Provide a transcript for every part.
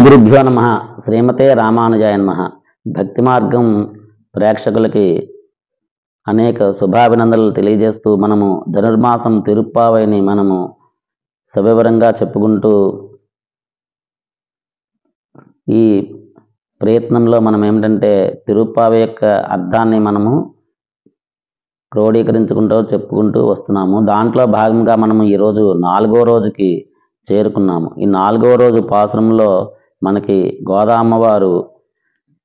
గురుభ్యో నమ. శ్రీమతే రామానుజాయ నమః. భక్తి మార్గం ప్రేక్షకులకి అనేక శుభాభినందనలు తెలియజేస్తూ మనము ధనుర్మాసం తిరుప్పావైని మనము సవివరంగా చెప్పుకుంటూ ఈ ప్రయత్నంలో మనం ఏమిటంటే తిరుప్పావై యొక్క అర్థాన్ని మనము క్రోడీకరించుకుంటూ చెప్పుకుంటూ వస్తున్నాము. దాంట్లో భాగంగా మనము ఈరోజు 4వ రోజుకి చేరుకున్నాము. ఈ 4వ రోజు పాసురంలో మనకి గోదామ్మవారు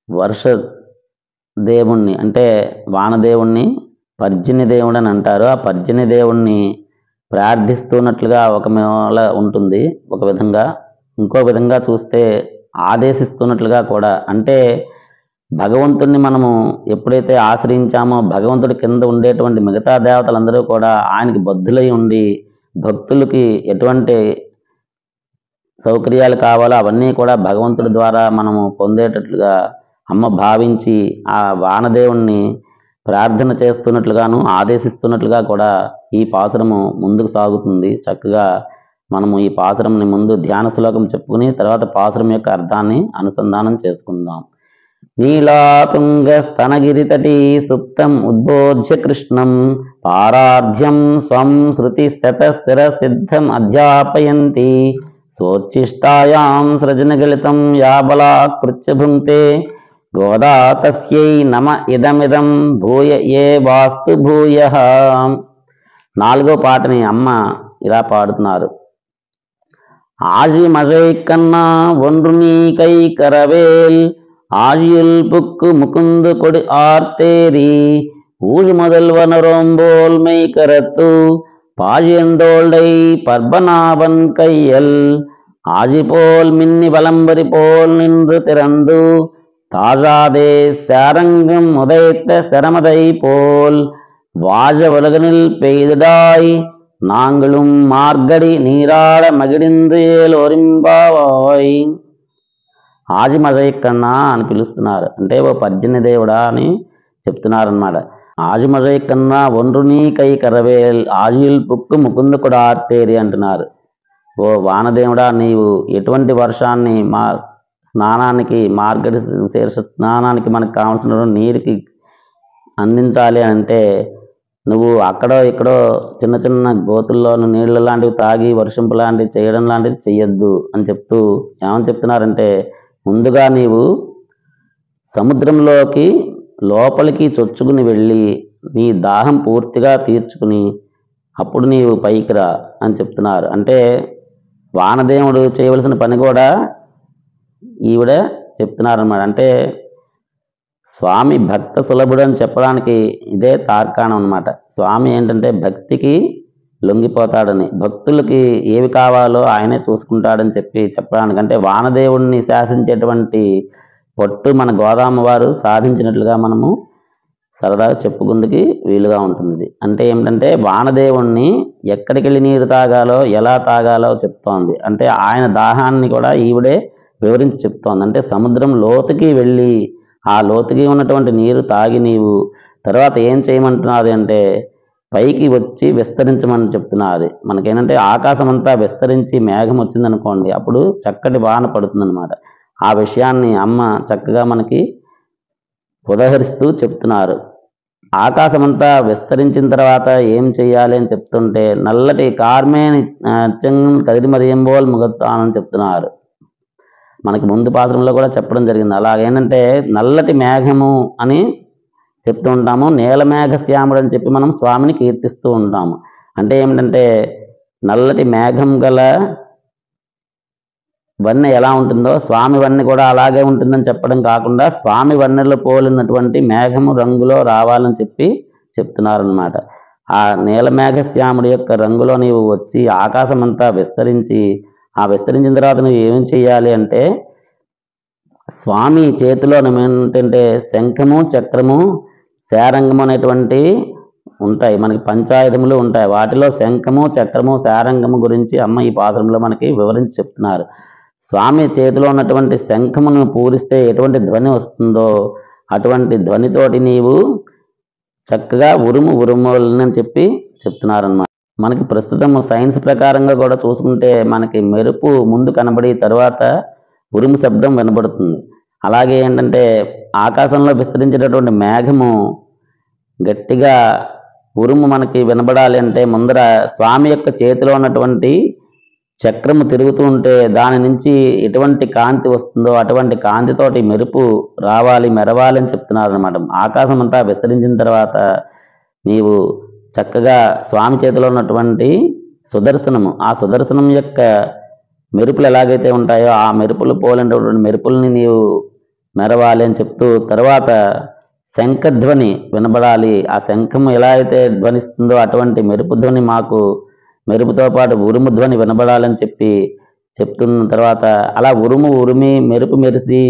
వర్ష దేవుణ్ణి అంటే వానదేవుణ్ణి పర్జన్య దేవుడు అని అంటారు. ఆ పర్జన్య దేవుణ్ణి ప్రార్థిస్తున్నట్లుగా ఒక మేళ ఉంటుంది ఒక విధంగా. ఇంకో విధంగా చూస్తే ఆదేశిస్తున్నట్లుగా కూడా. అంటే భగవంతుణ్ణి మనము ఎప్పుడైతే ఆశ్రయించామో భగవంతుడి కింద ఉండేటువంటి మిగతా దేవతలందరూ కూడా ఆయనకి బద్ధులై ఉండి భక్తులకి ఎటువంటి సౌకర్యాలు కావాలో అవన్నీ కూడా భగవంతుడి ద్వారా మనము పొందేటట్లుగా అమ్మ భావించి ఆ వానదేవుణ్ణి ప్రార్థన చేస్తున్నట్లుగాను ఆదేశిస్తున్నట్లుగా కూడా ఈ పాసురము ముందుకు సాగుతుంది. చక్కగా మనము ఈ పాసురంని ముందు ధ్యాన శ్లోకం చెప్పుకుని తర్వాత పాసురం యొక్క అర్థాన్ని అనుసంధానం చేసుకుందాం. నీలాతుంగ స్తనగిరితటి సుప్తం ఉద్బోధ్య కృష్ణం పారాధ్యం స్వం శృతి స్థిర సిద్ధం అధ్యాపయంతి సోచ్చిష్టాయాం సృజనగలితం యాబలాకృత్య భుంక్తే గోదా తస్యై నమ ఇదమిదం భూయ ఏ వాస్తు భూయః. 4వ పాటని అమ్మ ఇలా పాడుతున్నారు. ஆழி கண்ணா ஒன்று நீ கை கரவேல் ஆழியில் புக்கு முகுந்து கொடு ஆர்த்தேரி ஊழி முதல்வனரோம்போல் மெய் கரத்து பாழியந்தோளை பர்பனாவன் கையல் ஆழி போல் மின்னி வலம்பரி போல் நின்று திறந்து தாழாதே சாரங்கம் உதைத்த சிரமதை போல் வாழ உலகனில் பெய்திடாய் நாங்களும் మార్గడి నీరాడ మగిడిందు ఏలోరింబావాయ్. ఆజిమజయక్కన్నా అని పిలుస్తున్నారు. అంటే ఓ పర్జన్య దేవుడా అని చెప్తున్నారన్నమాట. ఆజిమజయక్కన్నా ఒండ్రునీ కై కరవేల్ ఆజిల్ పుక్కు ముకుందు కూడా ఆర్తేరి అంటున్నారు. ఓ వానదేవుడా నీవు ఎటువంటి వర్షాన్ని మా స్నానానికి మార్గడి శీర్ష స్నానానికి మనకు కావాల్సిన నీరుకి అందించాలి అంటే నువ్వు అక్కడో ఇక్కడో చిన్న చిన్న గోతుల్లోనూ నీళ్ళ లాంటివి తాగి వర్షంపు లాంటివి చేయడం లాంటివి చెయ్యొద్దు అని చెప్తూ ఏమని చెప్తున్నారంటే ముందుగా నీవు సముద్రంలోకి లోపలికి చొచ్చుకుని వెళ్ళి నీ దాహం పూర్తిగా తీర్చుకుని అప్పుడు నీవు పైకి రా అని చెప్తున్నారు. అంటే వానదేవుడు చేయవలసిన పని కూడా ఈవిడ చెప్తున్నారన్నమాట. అంటే స్వామి భక్త సులభుడు అని చెప్పడానికి ఇదే తార్కాణం అన్నమాట. స్వామి ఏంటంటే భక్తికి లొంగిపోతాడని, భక్తులకి ఏవి కావాలో ఆయనే చూసుకుంటాడని చెప్పడానికి. అంటే వానదేవుణ్ణి శాసించేటువంటి పట్టు మన గోదామ్మవారు సాధించినట్లుగా మనము సరదాగా చెప్పుకుందుకి వీలుగా ఉంటుంది. అంటే ఏమిటంటే వానదేవుణ్ణి ఎక్కడికి వెళ్ళి నీరు తాగాలో ఎలా తాగాలో చెప్తోంది. అంటే ఆయన దాహాన్ని కూడా ఈవిడే వివరించి చెప్తోంది. అంటే సముద్రం లోతుకి వెళ్ళి ఆ లోతుకి ఉన్నటువంటి నీరు తాగి నీవు తర్వాత ఏం చేయమంటున్నది అంటే పైకి వచ్చి విస్తరించమని చెప్తున్నది. మనకేంటంటే ఆకాశం అంతా విస్తరించి మేఘం వచ్చిందనుకోండి అప్పుడు చక్కటి వాన పడుతుందన్నమాట. ఆ విషయాన్ని అమ్మ చక్కగా మనకి ఉదహరిస్తూ చెప్తున్నారు. ఆకాశమంతా విస్తరించిన తర్వాత ఏం చెయ్యాలి అని చెప్తుంటే నల్లటి కార్మేని కదిరిమరియంబోల్ ముగత్తానని చెప్తున్నారు. మనకి ముందు పాత్రంలో కూడా చెప్పడం జరిగింది. అలాగేంటంటే నల్లటి మేఘము అని చెప్తూ ఉంటాము, నీలమేఘ శ్యాముడు అని చెప్పి మనం స్వామిని కీర్తిస్తూ ఉంటాము. అంటే ఏమిటంటే నల్లటి మేఘం గల వన్నె ఎలా ఉంటుందో స్వామి వన్నె కూడా అలాగే ఉంటుందని చెప్పడం కాకుండా స్వామి వన్నెలో పోలినటువంటి మేఘము రంగులో రావాలని చెప్తున్నారనమాట. ఆ నీలమేఘ శ్యాముడి యొక్క రంగులో నీవు వచ్చి ఆకాశం అంతా విస్తరించి ఆ విస్తరించిన తర్వాత నువ్వు ఏం చెయ్యాలి అంటే స్వామి చేతిలో ఏంటంటే శంఖము చక్రము శారంగము అనేటువంటి ఉంటాయి. మనకి పంచాయుధములు ఉంటాయి. వాటిలో శంఖము చక్రము శారంగము గురించి అమ్మ ఈ పాత్రంలో మనకి వివరించి చెప్తున్నారు. స్వామి చేతిలో ఉన్నటువంటి శంఖమును పూరిస్తే ఎటువంటి ధ్వని వస్తుందో అటువంటి ధ్వనితోటి నీవు చక్కగా ఉరుములని చెప్తున్నారన్నమాట. మనకి ప్రస్తుతం సైన్స్ ప్రకారంగా కూడా చూసుకుంటే మనకి మెరుపు ముందు కనబడి తర్వాత ఉరుము శబ్దం వినబడుతుంది. అలాగే ఏంటంటే ఆకాశంలో విస్తరించేటటువంటి మేఘము గట్టిగా ఉరుము మనకి వినబడాలి అంటే ముందర స్వామి యొక్క చేతిలో ఉన్నటువంటి చక్రము తిరుగుతూ ఉంటే దాని నుంచి ఎటువంటి కాంతి వస్తుందో అటువంటి కాంతితోటి మెరుపు రావాలి, మెరవాలి అని చెప్తున్నారు అనమాట. ఆకాశం అంతా విస్తరించిన తర్వాత నీవు చక్కగా స్వామి చేతిలో ఉన్నటువంటి సుదర్శనము, ఆ సుదర్శనం యొక్క మెరుపులు ఎలాగైతే ఉంటాయో ఆ మెరుపులు పోలినటువంటి మెరుపుల్ని నీవు మెరవాలి అని చెప్తూ, తర్వాత శంఖధ్వని వినబడాలి, ఆ శంఖము ఎలా అయితే ధ్వనిస్తుందో అటువంటి మెరుపు ధ్వని మాకు, మెరుపుతో పాటు ఉరుము ధ్వని వినబడాలని చెప్తున్న తర్వాత అలా ఉరుము ఉరిమి మెరుపు మెరిసి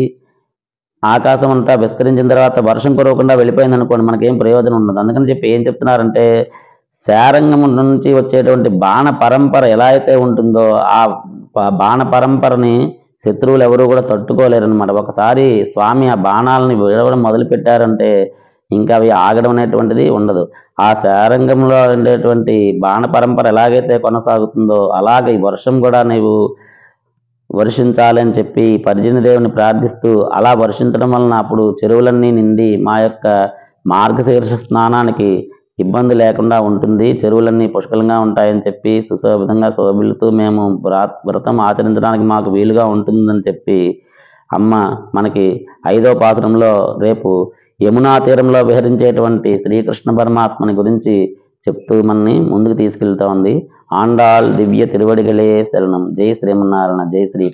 ఆకాశం అంతా విస్తరించిన తర్వాత వర్షం కురవకుండా వెళ్ళిపోయింది అనుకోండి, మనకేం ప్రయోజనం ఉండదు. అందుకని చెప్పి ఏం చెప్తున్నారంటే శారంగము నుంచి వచ్చేటువంటి బాణ పరంపర ఎలా అయితే ఉంటుందో ఆ బాణ పరంపరని శత్రువులు ఎవరు కూడా తట్టుకోలేరు అనమాట. ఒకసారి స్వామి ఆ బాణాలని విడవడం మొదలు పెట్టారంటే ఇంకా అవి ఆగడం అనేటువంటిది ఉండదు. ఆ శారంగంలో ఉండేటువంటి బాణ పరంపర ఎలాగైతే కొనసాగుతుందో అలాగే ఈ వర్షం కూడా నీవు వర్షించాలని చెప్పి పర్జన్య దేవుని ప్రార్థిస్తూ అలా వర్షించడం వలన అప్పుడు చెరువులన్నీ నిండి మా యొక్క మార్గశీర్ష స్నానానికి ఇబ్బంది లేకుండా ఉంటుంది, చెరువులన్నీ పుష్కలంగా ఉంటాయని చెప్పి సుశోభితంగా శోభిల్లుతూ మేము వ్రతం ఆచరించడానికి మాకు వీలుగా ఉంటుందని చెప్పి అమ్మ మనకి 5వ పాసురంలో రేపు యమునా తీరంలో విహరించేటువంటి శ్రీకృష్ణ పరమాత్మని గురించి చెప్తూ మనని ముందుకు తీసుకెళ్తా ఉంది. ఆండాళ్ దివ్య తిరువడిగలే శరణం. జై శ్రీమన్నారాయణ. జై శ్రీ